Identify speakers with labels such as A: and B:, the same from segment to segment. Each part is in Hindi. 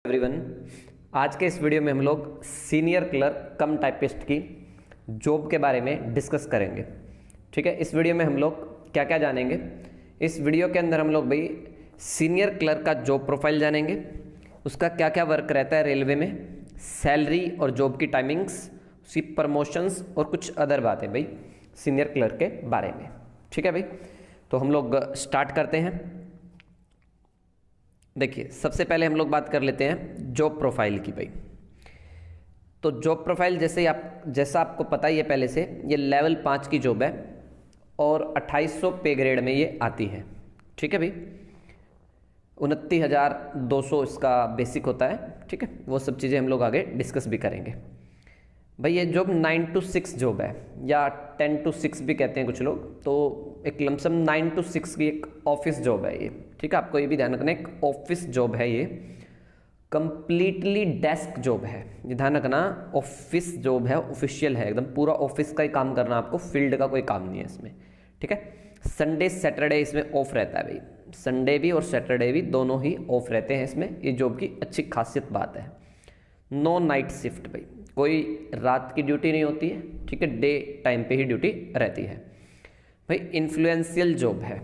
A: एवरीवन, आज के इस वीडियो में हम लोग सीनियर क्लर्क कम टाइपिस्ट की जॉब के बारे में डिस्कस करेंगे। ठीक है, इस वीडियो में हम लोग क्या क्या जानेंगे। इस वीडियो के अंदर हम लोग भाई सीनियर क्लर्क का जॉब प्रोफाइल जानेंगे, उसका क्या क्या वर्क रहता है रेलवे में, सैलरी और जॉब की टाइमिंग्स, उसकी प्रमोशंस और कुछ अदर बातें भाई सीनियर क्लर्क के बारे में। ठीक है भाई, तो हम लोग स्टार्ट करते हैं। देखिए, सबसे पहले हम लोग बात कर लेते हैं जॉब प्रोफाइल की भाई। तो जॉब प्रोफाइल जैसा आपको पता ही है पहले से, ये लेवल 5 की जॉब है और 2800 पे ग्रेड में ये आती है। ठीक है भाई, 29,200 इसका बेसिक होता है। ठीक है, वो सब चीज़ें हम लोग आगे डिस्कस भी करेंगे भाई। ये जॉब 9 to 6 जॉब है या 10 to 6 भी कहते हैं कुछ लोग, तो एक लमसम 9 to 6 की एक ऑफिस जॉब है ये। ठीक है, आपको ये भी ध्यान रखना, एक ऑफिस जॉब है ये, कंप्लीटली डेस्क जॉब है। ये ध्यान रखना, ऑफिस जॉब है, ऑफिशियल है एकदम, पूरा ऑफिस का ही काम करना आपको, फील्ड का कोई काम नहीं है इसमें। ठीक है, संडे सैटरडे इसमें ऑफ रहता है भाई, संडे भी और सैटरडे भी दोनों ही ऑफ रहते हैं इसमें। ये जॉब की अच्छी खासियत बात है। नो नाइट शिफ्ट भाई, कोई रात की ड्यूटी नहीं होती है। ठीक है, डे टाइम पे ही ड्यूटी रहती है भाई। इन्फ्लुएंशियल जॉब है।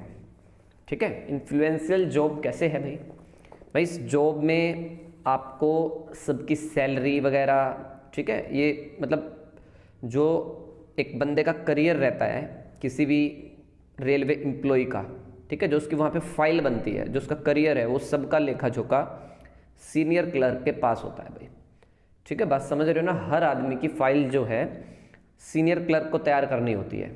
A: ठीक है, इन्फ्लुएंशियल जॉब कैसे है भाई? भाई इस जॉब में आपको सबकी सैलरी वगैरह, ठीक है, ये मतलब जो एक बंदे का करियर रहता है किसी भी रेलवे एम्प्लॉय का, ठीक है, जो उसकी वहाँ पे फाइल बनती है, जो उसका करियर है, वो सबका लेखा जोखा सीनियर क्लर्क के पास होता है भाई। ठीक है, बात समझ रहे हो ना? हर आदमी की फाइल जो है सीनियर क्लर्क को तैयार करनी होती है।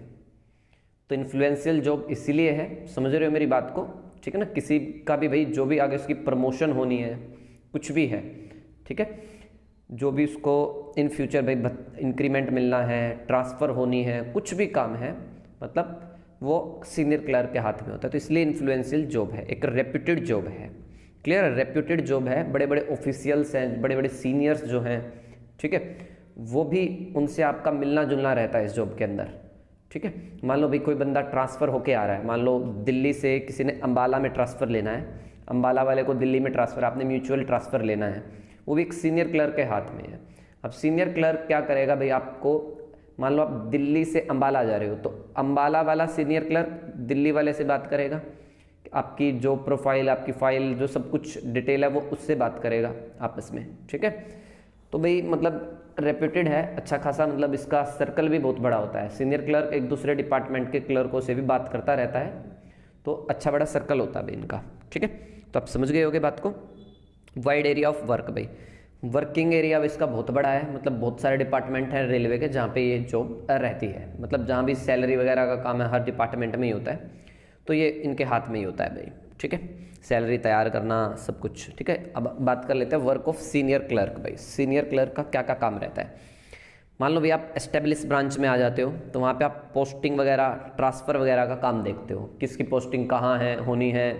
A: तो इन्फ्लुएंशियल जॉब इसीलिए है, समझ रहे हो मेरी बात को? ठीक है ना, किसी का भी भाई जो भी आगे उसकी प्रमोशन होनी है, कुछ भी है, ठीक है, जो भी उसको इन फ्यूचर भाई इंक्रीमेंट मिलना है, ट्रांसफ़र होनी है, कुछ भी काम है, मतलब वो सीनियर क्लर्क के हाथ में होता है। तो इसलिए इन्फ्लुएंशियल जॉब है, एक रेप्यूटेड जॉब है। क्लियर है, रेप्यूटेड जॉब है। बड़े बड़े ऑफिशियल्स हैं, बड़े बड़े सीनियर्स जो हैं, ठीक है, वो भी उनसे आपका मिलना जुलना रहता है इस जॉब के अंदर। ठीक है, मान लो भाई कोई बंदा ट्रांसफ़र होके आ रहा है, मान लो दिल्ली से किसी ने अंबाला में ट्रांसफ़र लेना है, अंबाला वाले को दिल्ली में ट्रांसफ़र, आपने म्यूचुअल ट्रांसफ़र लेना है, वो भी एक सीनियर क्लर्क के हाथ में है। अब सीनियर क्लर्क क्या करेगा भाई, आपको मान लो आप दिल्ली से अंबाला जा रहे हो, तो अंबाला वाला सीनियर क्लर्क दिल्ली वाले से बात करेगा, आपकी जो प्रोफाइल, आपकी फाइल, जो सब कुछ डिटेल है वो उससे बात करेगा आपस में। ठीक है, तो भाई मतलब रेप्यूटेड है अच्छा खासा, मतलब इसका सर्कल भी बहुत बड़ा होता है। सीनियर क्लर्क एक दूसरे डिपार्टमेंट के क्लर्कों से भी बात करता रहता है, तो अच्छा बड़ा सर्कल होता है भाई इनका। ठीक है, तो आप समझ गए होगे बात को। वाइड एरिया ऑफ वर्क भाई, वर्किंग एरिया इसका बहुत बड़ा है, मतलब बहुत सारे डिपार्टमेंट हैं रेलवे के जहाँ पे ये जॉब रहती है, मतलब जहाँ भी सैलरी वगैरह का काम है हर डिपार्टमेंट में ही होता है, तो ये इनके हाथ में ही होता है भाई। ठीक है, सैलरी तैयार करना सब कुछ। ठीक है, अब बात कर लेते हैं वर्क ऑफ सीनियर क्लर्क भाई। सीनियर क्लर्क का क्या क्या काम रहता है? मान लो भाई आप एस्टेब्लिश ब्रांच में आ जाते हो, तो वहाँ पे आप पोस्टिंग वगैरह, ट्रांसफ़र वगैरह का काम देखते हो, किसकी पोस्टिंग कहाँ है होनी है,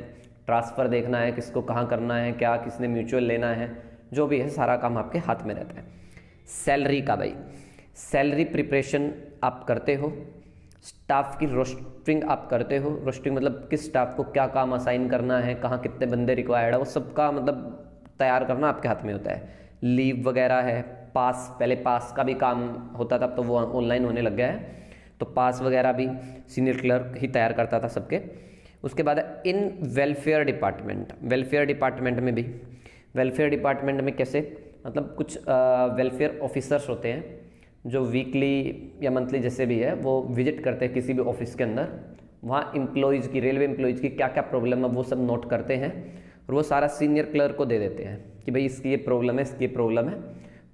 A: ट्रांसफ़र देखना है, किसको कहाँ करना है, क्या किसने म्यूचुअल लेना है, जो भी है सारा काम आपके हाथ में रहता है। सैलरी का भाई, सैलरी प्रिपरेशन आप करते हो, स्टाफ की रोस्टिंग आप करते हो। रोस्टिंग मतलब किस स्टाफ को क्या काम असाइन करना है, कहाँ कितने बंदे रिक्वायर्ड है, वो सबका मतलब तैयार करना आपके हाथ में होता है। लीव वगैरह है, पास, पहले पास का भी काम होता था, अब तो वो ऑनलाइन होने लग गया है, तो पास वगैरह भी सीनियर क्लर्क ही तैयार करता था सबके। उसके बाद इन वेलफेयर डिपार्टमेंट, वेलफेयर डिपार्टमेंट में भी, वेलफेयर डिपार्टमेंट में कैसे, मतलब कुछ वेलफेयर ऑफिसर्स होते हैं जो वीकली या मंथली जैसे भी है वो विजिट करते हैं किसी भी ऑफिस के अंदर, वहाँ एम्प्लॉयज़ की, रेलवे एम्प्लॉयज़ की क्या क्या प्रॉब्लम है वो सब नोट करते हैं और वो सारा सीनियर क्लर्क को दे देते हैं कि भाई इसकी ये प्रॉब्लम है, इसकी ये प्रॉब्लम है,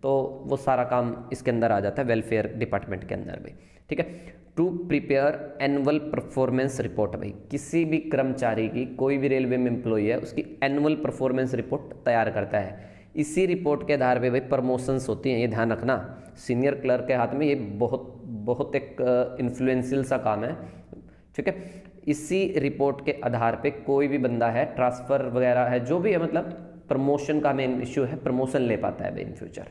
A: तो वो सारा काम इसके अंदर आ जाता है वेलफेयर डिपार्टमेंट के अंदर भी। ठीक है, to prepare annual performance report भाई, किसी भी कर्मचारी की, कोई भी रेलवे में एम्प्लॉय है उसकी एनुअल परफॉर्मेंस रिपोर्ट तैयार करता है। इसी रिपोर्ट के आधार पे भाई प्रमोशंस होती हैं, ये ध्यान रखना। सीनियर क्लर्क के हाथ में ये बहुत एक इन्फ्लुएंशियल सा काम है। ठीक है, इसी रिपोर्ट के आधार पे कोई भी बंदा है, ट्रांसफ़र वगैरह है, जो भी है, मतलब प्रमोशन का मेन इश्यू है, प्रमोशन ले पाता है भाई इन फ्यूचर।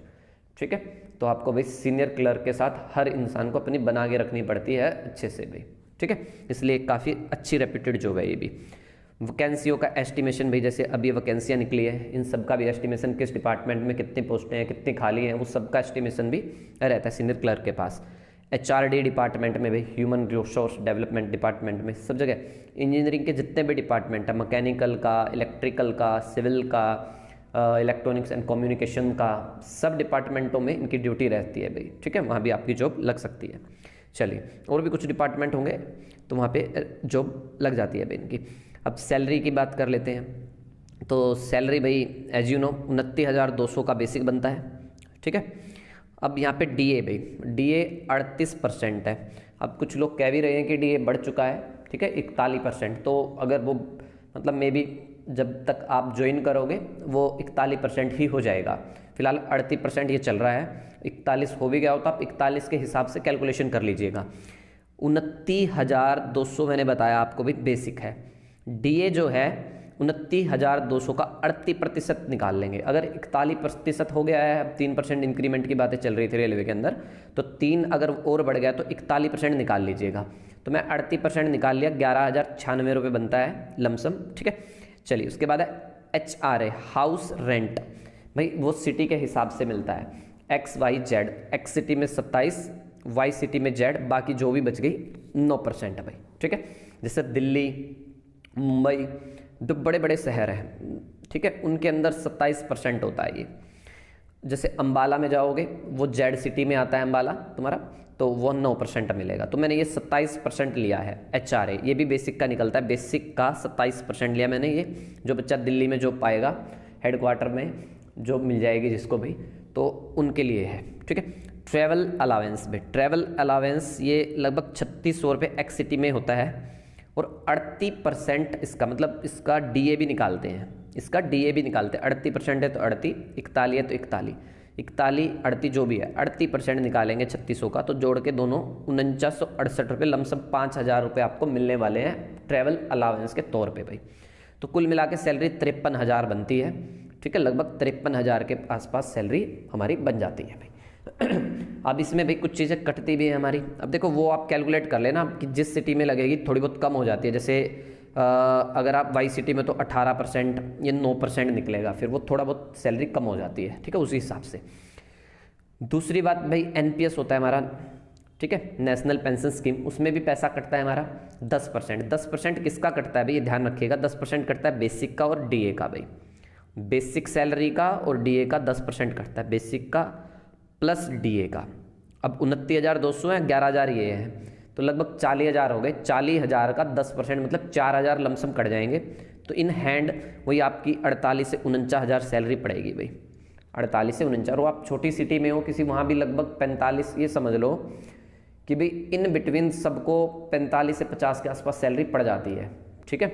A: ठीक है, तो आपको भाई सीनियर क्लर्क के साथ हर इंसान को अपनी बना के रखनी पड़ती है अच्छे से भाई। ठीक है, इसलिए काफ़ी अच्छी रेप्यूटेड जॉब है ये भी। वैकेंसियों का एस्टिमेशन भी, जैसे अभी वैकेंसियाँ निकली है, इन सब का भी एस्टिमेशन, किस डिपार्टमेंट में कितनी पोस्टें हैं, कितनी खाली हैं, वो सब का एस्टिमेशन भी रहता है सीनियर क्लर्क के पास। HRD डिपार्टमेंट में भी, ह्यूमन रिसोर्स डेवलपमेंट डिपार्टमेंट में, सब जगह इंजीनियरिंग के जितने भी डिपार्टमेंट है, मैकेनिकल का, इलेक्ट्रिकल का, सिविल का, इलेक्ट्रॉनिक्स एंड कम्युनिकेशन का, सब डिपार्टमेंटों में इनकी ड्यूटी रहती है भाई, ठीक है, वहाँ भी आपकी जॉब लग सकती है। चलिए, और भी कुछ डिपार्टमेंट होंगे तो वहाँ पे जॉब लग जाती है भाई इनकी। अब सैलरी की बात कर लेते हैं। तो सैलरी भाई एज यू नो 29,200 का बेसिक बनता है, ठीक है। अब यहाँ पे DA भाई, DA 38% है। अब कुछ लोग कह भी रहे हैं कि DA बढ़ चुका है, ठीक है, 41%। तो अगर वो मतलब मे बी जब तक आप ज्वाइन करोगे वो 41% ही हो जाएगा। फिलहाल 38% ये चल रहा है, 41 हो भी गया हो तो आप 41 के हिसाब से कैलकुलेशन कर लीजिएगा। 29,200 मैंने बताया आपको भी बेसिक है। DA जो है 29,200 का 38% निकाल लेंगे। अगर 41% हो गया है, अब 3% इंक्रीमेंट की बातें चल रही थी रेलवे के अंदर, तो 3 अगर और बढ़ गया तो 41% निकाल लीजिएगा। तो मैं 38% निकाल लिया, 11,096 रुपये बनता है लमसम, ठीक है। चलिए, उसके बाद है HRA, हाउस रेंट। भाई वो सिटी के हिसाब से मिलता है, XYZ, X सिटी में 27, Y सिटी में Z, बाकी जो भी बच गई 9% है भाई, ठीक है। जैसे दिल्ली, मुंबई, जो बड़े बड़े शहर हैं, ठीक है, उनके अंदर 27% होता है ये। जैसे अंबाला में जाओगे, वो Z सिटी में आता है अंबाला तुम्हारा, तो वो 9% मिलेगा। तो मैंने ये 27% लिया है HRA, ये भी बेसिक का निकलता है, बेसिक का 27% लिया मैंने। ये जो बच्चा दिल्ली में जो पाएगा, हेडक्वार्टर में जॉब मिल जाएगी जिसको भी, तो उनके लिए है, ठीक है। ट्रैवल अलावेंस भी, ट्रैवल अलावेंस ये लगभग 3600 रुपये X सिटी में होता है, और 38% इसका, मतलब इसका DA भी निकालते हैं, इसका DA भी निकालते हैं। 38% है तो 38, 41 है तो 41, 41, 38 जो भी है, 38% निकालेंगे 3600 का, तो जोड़ के दोनों 4968 रुपये, लमसम 5,000 रुपये आपको मिलने वाले हैं ट्रैवल अलावेंस के तौर पे भाई। तो कुल मिला के सैलरी 53,000 बनती है, ठीक है, लगभग 53,000 के आसपास सैलरी हमारी बन जाती है भाई। अब इसमें भाई कुछ चीज़ें कटती भी है हमारी। अब देखो वो आप कैलकुलेट कर लेना कि जिस सिटी में लगेगी थोड़ी बहुत कम हो जाती है। जैसे अगर आप Y सिटी में तो 18% या 9% निकलेगा, फिर वो थोड़ा बहुत सैलरी कम हो जाती है, ठीक है, उसी हिसाब से। दूसरी बात भाई NPS होता है हमारा, ठीक है, नेशनल पेंशन स्कीम, उसमें भी पैसा कटता है हमारा 10%। 10% किसका कटता है भाई, ये ध्यान रखिएगा, 10% कटता है बेसिक का और DA का भाई। बेसिक सैलरी का और DA का 10% कटता है, बेसिक का प्लस DA का। अब 29,200 है, 11,000 ये है, तो लगभग 40,000 हो गए। 40,000 का 10% मतलब 4,000 लमसम कट जाएंगे। तो इन हैंड वही आपकी 48 से 49,000 सैलरी पड़ेगी भाई, 48 से 49। और आप छोटी सिटी में हो किसी, वहाँ भी लगभग 45, ये समझ लो कि भाई इन बिटवीन सबको 45 से 50 के आसपास सैलरी पड़ जाती है, ठीक है।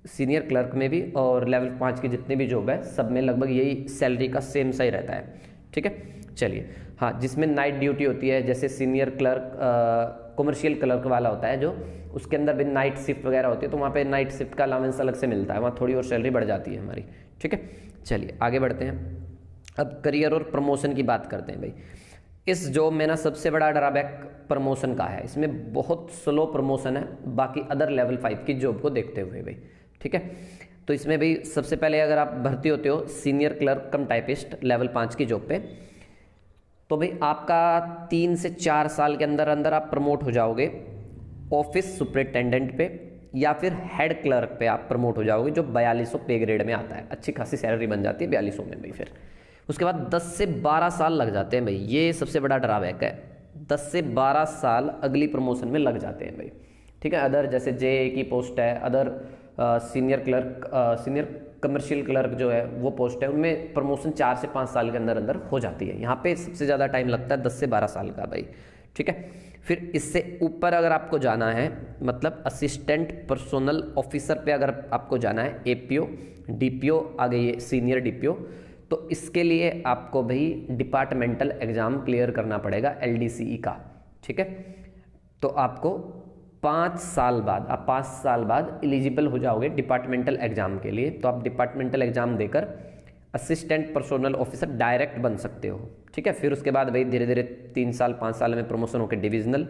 A: सीनियर क्लर्क में भी और लेवल 5 की जितने भी जॉब है सब में लगभग यही सैलरी का सेम सही रहता है, ठीक है। चलिए, हाँ, जिसमें नाइट ड्यूटी होती है, जैसे सीनियर क्लर्क कमर्शियल क्लर्क वाला होता है जो, उसके अंदर भी नाइट शिफ्ट वगैरह होती है, तो वहाँ पे नाइट शिफ्ट का अलाउंस अलग से मिलता है, वहाँ थोड़ी और सैलरी बढ़ जाती है हमारी, ठीक है। चलिए आगे बढ़ते हैं। अब करियर और प्रमोशन की बात करते हैं भाई। इस जॉब में ना सबसे बड़ा ड्रॉबैक प्रमोशन का है, इसमें बहुत स्लो प्रमोशन है बाकी अदर लेवल 5 की जॉब को देखते हुए भाई, ठीक है। तो इसमें भाई सबसे पहले अगर आप भर्ती होते हो सीनियर क्लर्क कम टाइपिस्ट लेवल 5 की जॉब पे, तो भाई आपका 3 से 4 साल के अंदर अंदर आप प्रमोट हो जाओगे ऑफिस सुपरिटेंडेंट पे, या फिर हेड क्लर्क पे आप प्रमोट हो जाओगे, जो 4200 पे ग्रेड में आता है। अच्छी खासी सैलरी बन जाती है 4200 में भाई। फिर उसके बाद 10 से 12 साल लग जाते हैं भाई, ये सबसे बड़ा ड्रॉबैक है। 10 से 12 साल अगली प्रमोशन में लग जाते हैं भाई, ठीक है। अदर जैसे JA की पोस्ट है, other senior clerk, senior commercial clerk जो है वो पोस्ट है, उनमें प्रमोशन 4 से 5 साल के अंदर अंदर हो जाती है। यहाँ पे सबसे ज़्यादा टाइम लगता है 10 से 12 साल का भाई, ठीक है। फिर इससे ऊपर अगर आपको जाना है, मतलब असिस्टेंट पर्सोनल ऑफिसर पे अगर आपको जाना है, APO DPO आ गई है, सीनियर DPO, तो इसके लिए आपको भाई डिपार्टमेंटल एग्जाम क्लियर करना पड़ेगा LDCE का, ठीक है। तो आपको 5 साल बाद, आप 5 साल बाद एलिजिबल हो जाओगे डिपार्टमेंटल एग्जाम के लिए। तो आप डिपार्टमेंटल एग्जाम देकर असिस्टेंट पर्सोनल ऑफिसर डायरेक्ट बन सकते हो, ठीक है। फिर उसके बाद भाई धीरे धीरे 3 साल 5 साल में प्रमोशन होकर डिविजनल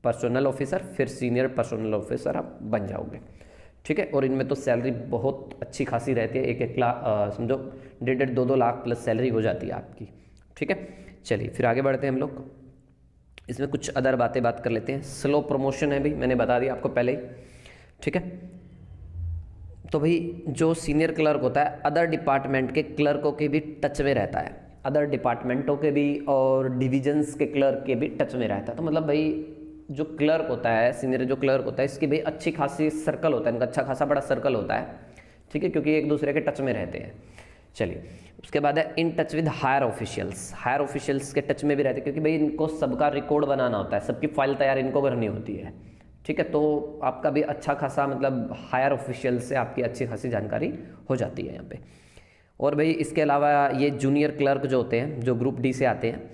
A: पर्सोनल ऑफिसर, फिर सीनियर पर्सोनल ऑफिसर आप बन जाओगे, ठीक है। और इनमें तो सैलरी बहुत अच्छी खासी रहती है, 1-1 लाख समझो 1.5-2 लाख प्लस सैलरी हो जाती है आपकी, ठीक है। चलिए फिर आगे बढ़ते हैं हम लोग, इसमें कुछ अदर बात कर लेते हैं। स्लो प्रमोशन है भाई, मैंने बता दिया आपको पहले ही, ठीक है। तो भाई जो सीनियर क्लर्क होता है अदर डिपार्टमेंट के क्लर्कों के भी टच में रहता है, अदर डिपार्टमेंटों के भी और डिविजन्स के क्लर्क के भी टच में रहता है। तो मतलब भाई जो क्लर्क होता है, सीनियर जो क्लर्क होता है, इसकी भाई अच्छी खासी सर्कल होता है, इनका अच्छा खासा बड़ा सर्कल होता है, ठीक है, क्योंकि एक दूसरे के टच में रहते हैं। चलिए उसके बाद है in touch with higher officials, higher officials के टच में भी रहते हैं, क्योंकि भाई इनको सबका रिकॉर्ड बनाना होता है, सबकी फाइल तैयार इनको करनी होती है, ठीक है। तो आपका भी अच्छा खासा मतलब हायर ऑफिशियल से आपकी अच्छी खासी जानकारी हो जाती है यहाँ पे। और भाई इसके अलावा ये जूनियर क्लर्क जो होते हैं, जो ग्रुप डी से आते हैं,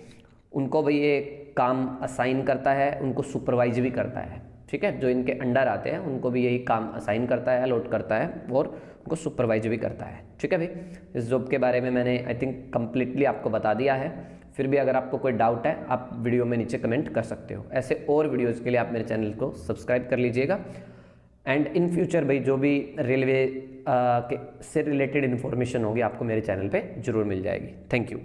A: उनको भाई ये काम असाइन करता है, उनको सुपरवाइज भी करता है, ठीक है। जो इनके अंडर आते हैं उनको भी यही काम असाइन करता है, अलॉट करता है और उनको सुपरवाइज भी करता है, ठीक है भाई। इस जॉब के बारे में मैंने आई थिंक कम्प्लीटली आपको बता दिया है। फिर भी अगर आपको कोई डाउट है आप वीडियो में नीचे कमेंट कर सकते हो। ऐसे और वीडियोज़ के लिए आप मेरे चैनल को सब्सक्राइब कर लीजिएगा। एंड इन फ्यूचर भाई जो भी रेलवे से रिलेटेड इन्फॉर्मेशन होगी आपको मेरे चैनल पे जरूर मिल जाएगी। Thank you.